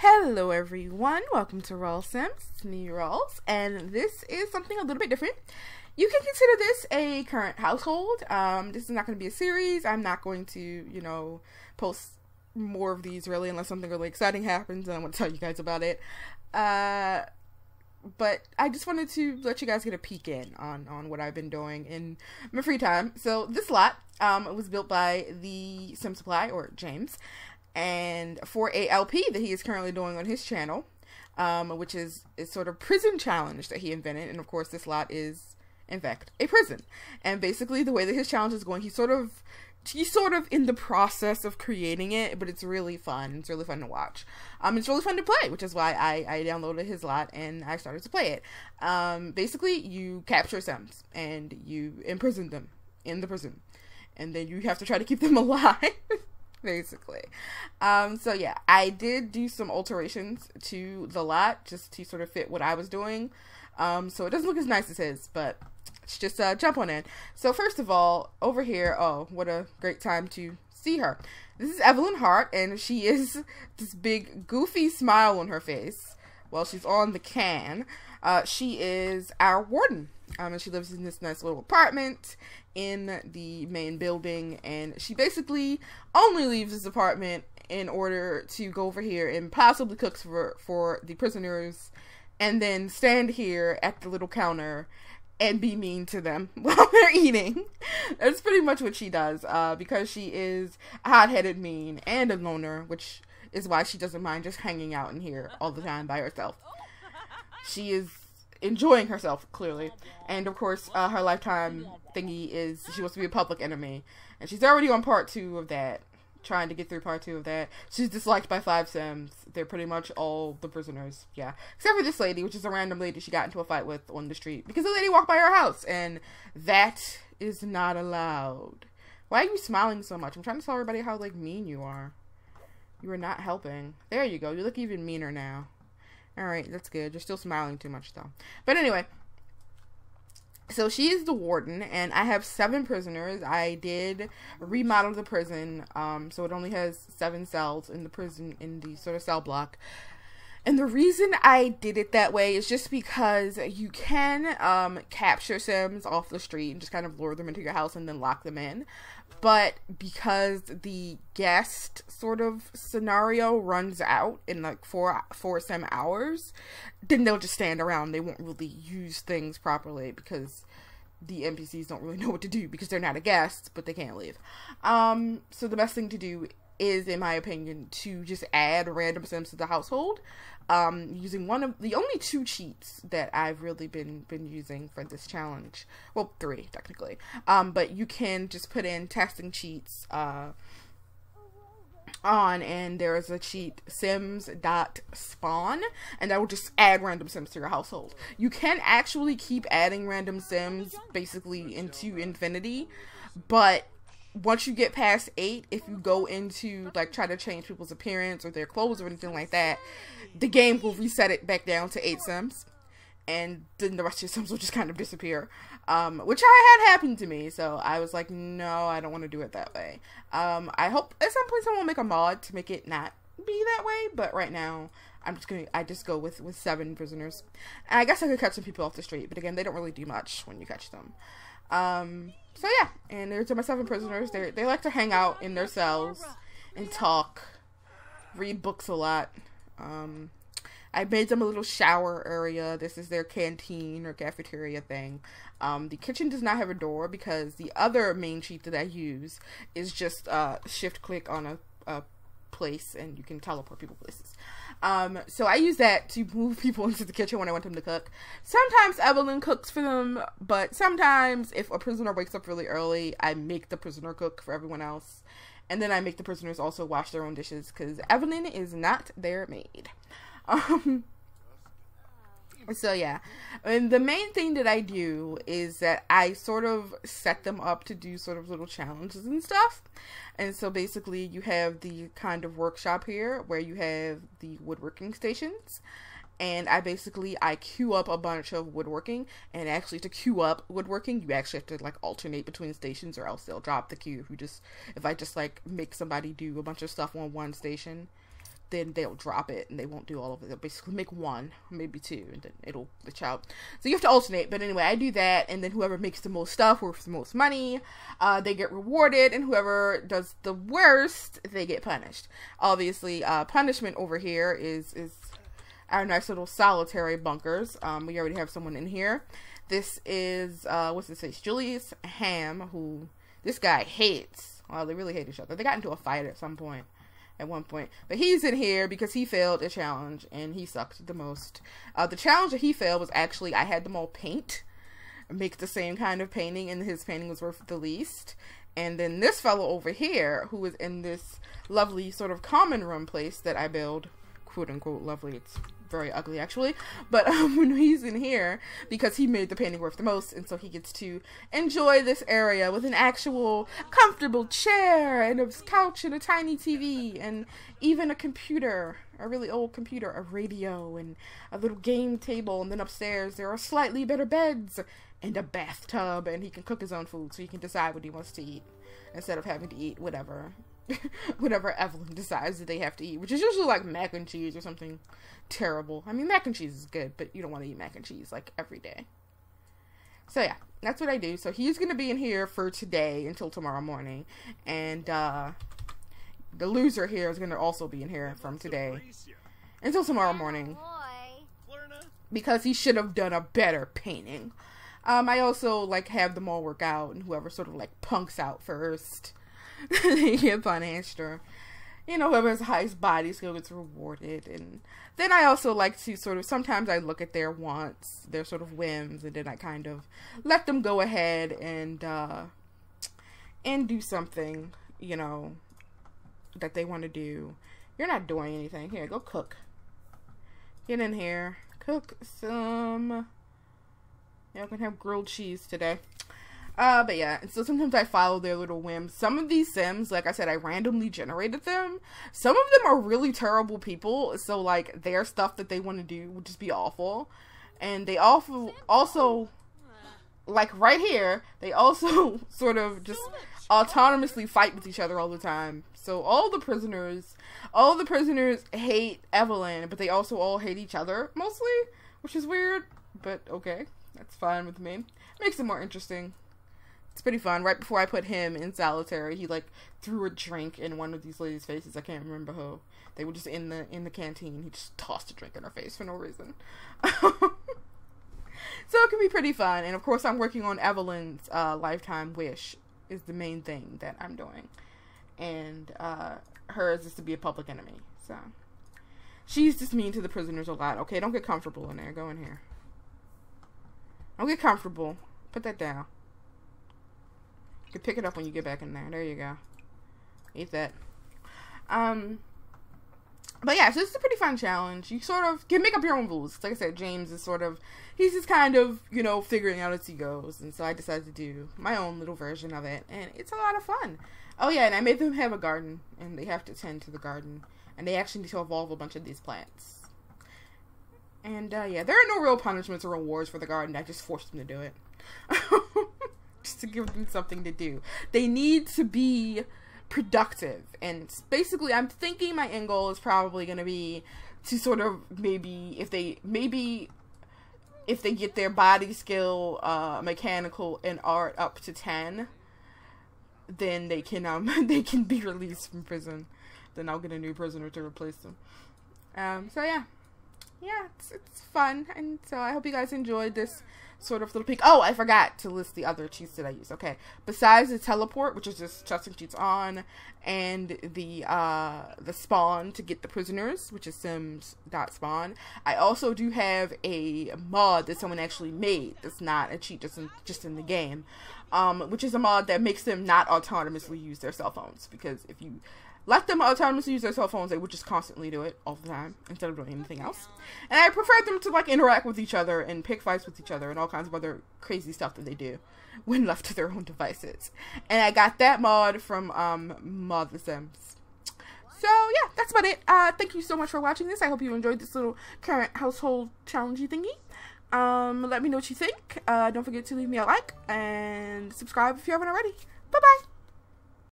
Hello everyone, welcome to rawlesims. It's me, Rawls, and this is something a little bit different. You can consider this a current household. This is not going to be a series. I'm not going to, post more of these really unless something really exciting happens and I want to tell you guys about it. But I just wanted to let you guys get a peek in on what I've been doing in my free time. So this lot was built by TheSimSupply, or James, and for a LP that he is currently doing on his channel, which is sort of prison challenge that he invented. And of course this lot is in fact a prison, and basically the way that his challenge is going, he's sort of in the process of creating it, but it's really fun. It's really fun to watch. It's really fun to play, which is why I downloaded his lot and I started to play it. Basically you capture Sims and you imprison them in the prison, and then you have to try to keep them alive. Basically. So yeah, I did do some alterations to the lot just to sort of fit what I was doing. So it doesn't look as nice as his, but let's just jump on in. So first of all, over here, oh, what a great time to see her. This is Evelyn Hart, and she is this big goofy smile on her face while she's on the can. She is our warden. And she lives in this nice little apartment in the main building, and she basically only leaves this apartment in order to go over here and possibly cook for the prisoners, and then stand here at the little counter and be mean to them while they're eating. That's pretty much what she does, because she is hot-headed, mean, and a loner, which is why she doesn't mind just hanging out in here all the time by herself. She is enjoying herself, clearly. And of course, her lifetime thingy is she wants to be a public enemy, and she's already on part 2 of that, trying to get through part 2 of that. She's disliked by 5 Sims. They're pretty much all the prisoners, yeah, except for this lady, which is a random lady she got into a fight with on the street because the lady walked by her house, and that is not allowed. Why are you smiling so much? I'm trying to tell everybody how mean you are. You are not helping. There you go, you look even meaner now. Alright, that's good. You're still smiling too much, though. But anyway, so she is the warden, and I have 7 prisoners. I did remodel the prison, so it only has 7 cells in the prison, in the sort of cell block. And the reason I did it that way is just because you can capture Sims off the street and just kind of lure them into your house and then lock them in. But because the guest sort of scenario runs out in like 4 Sim hours, then they'll just stand around. They won't really use things properly because the NPCs don't really know what to do because they're not a guest, but they can't leave. So the best thing to do is, in my opinion, to just add random Sims to the household, using one of the only 2 cheats that I've really been using for this challenge. Well, 3 technically. But you can just put in testing cheats on, and there is a cheat, sims.spawn, and that will just add random Sims to your household. You can actually keep adding random Sims basically into infinity, but once you get past 8, if you go into try to change people's appearance or their clothes or anything like that, the game will reset it back down to 8 Sims, and then the rest of your Sims will just kind of disappear, which I had happened to me, so I was like, no, I don't want to do it that way. I hope at some point someone will make a mod to make it not be that way, but right now I just go with 7 prisoners. And I guess I could catch some people off the street, but again, they don't really do much when you catch them. So yeah, and there's my 7 prisoners. They like to hang out in their cells and talk, read books a lot. I made them a little shower area. This is their canteen or cafeteria thing. The kitchen does not have a door because the other main cheat that I use is just shift click on a place and you can teleport people places. So I use that to move people into the kitchen when I want them to cook. Sometimes Evelyn cooks for them, but sometimes if a prisoner wakes up really early, I make the prisoner cook for everyone else. And then I make the prisoners also wash their own dishes because Evelyn is not their maid. So yeah, and the main thing that I do is that I sort of set them up to do sort of little challenges and stuff. And so basically you have the kind of workshop here where you have the woodworking stations, and I queue up a bunch of woodworking, and actually to queue up woodworking you actually have to alternate between stations, or else they'll drop the queue if I just make somebody do a bunch of stuff on one station. then they'll drop it and they won't do all of it. They'll basically make one, maybe two, and then it'll glitch out. So you have to alternate. But anyway, I do that, and then whoever makes the most stuff worth the most money, they get rewarded, and whoever does the worst, they get punished. Obviously, punishment over here is our nice little solitary bunkers. We already have someone in here. This is, what's this face? Julius Ham, who this guy hates. Well, they really hate each other. They got into a fight at one point. But he's in here because he failed a challenge and he sucked the most. The challenge that he failed was actually, I had them all make the same kind of painting, and his painting was worth the least. And then this fellow over here, who is in this lovely sort of common room place that I build, quote unquote lovely, it's very ugly actually, but when he's in here, because he made the painting worth the most, and so he gets to enjoy this area with an actual comfortable chair and a couch and a tiny TV and even a computer, a really old computer, a radio, and a little game table. And then upstairs there are slightly better beds and a bathtub, and he can cook his own food, so he can decide what he wants to eat instead of having to eat whatever Evelyn decides that they have to eat, which is usually like mac and cheese or something terrible. I mean, mac and cheese is good, but you don't want to eat mac and cheese like every day. So yeah, that's what I do. So he's going to be in here for today until tomorrow morning, and the loser here is going to also be in here from today until tomorrow morning, because he should have done a better painting. I also like have them all work out, and whoever sort of like punks out first, they get punished, or you know, whoever has the highest body skill gets rewarded. And then I also like to sort of, sometimes I look at their wants, their sort of whims, and then I kind of let them go ahead and do something, you know, that they want to do. You're not doing anything. Here, go cook. Get in here. Cook some. Yeah, we're gonna have grilled cheese today. But yeah, so sometimes I follow their little whims. Some of these Sims, like I said, I randomly generated them. Some of them are really terrible people, so like their stuff that they want to do would just be awful. And they also, like right here, they also sort of just autonomously fight with each other all the time. So all the prisoners hate Evelyn, but they also all hate each other mostly, which is weird, but okay, that's fine with me. Makes it more interesting. It's pretty fun. Right before I put him in solitary, he like threw a drink in one of these ladies' faces. I can't remember who. They were just in the canteen. He just tossed a drink in her face for no reason. So it can be pretty fun. And of course, I'm working on Evelyn's lifetime wish is the main thing that I'm doing, and hers is to be a public enemy. So she's just mean to the prisoners a lot. Okay, don't get comfortable in there. Go in here. Don't get comfortable. Put that down. You can pick it up when you get back in there. There you go. Eat that. But yeah, so this is a pretty fun challenge. You sort of can make up your own rules. Like I said, James is sort of, he's just kind of, you know, figuring out as he goes. And so I decided to do my own little version of it. And it's a lot of fun. Oh yeah, and I made them have a garden. And they have to tend to the garden. And they actually need to evolve a bunch of these plants. And yeah, there are no real punishments or rewards for the garden. I just forced them to do it. Just to give them something to do. They need to be productive, and basically I'm thinking my end goal is probably going to be to sort of maybe if they get their body skill, mechanical, and art up to 10, then they can they can be released from prison. Then I'll get a new prisoner to replace them. So yeah, it's fun, and so I hope you guys enjoyed this sort of little peek. Oh, I forgot to list the other cheats that I use. Okay, besides the teleport, which is just custom cheats on, and the spawn to get the prisoners, which is sims.spawn, I also do have a mod that someone actually made that's not a cheat, just in the game, which is a mod that makes them not autonomously use their cell phones, because if you let them autonomously use their cell phones, they would just constantly do it all the time instead of doing anything else. And I prefer them to like interact with each other and pick fights with each other and all kinds of other crazy stuff that they do when left to their own devices. And I got that mod from Mod The Sims. So yeah, that's about it. Thank you so much for watching this. I hope you enjoyed this little current household challengey thingy. Let me know what you think. Don't forget to leave me a like and subscribe if you haven't already. Bye bye.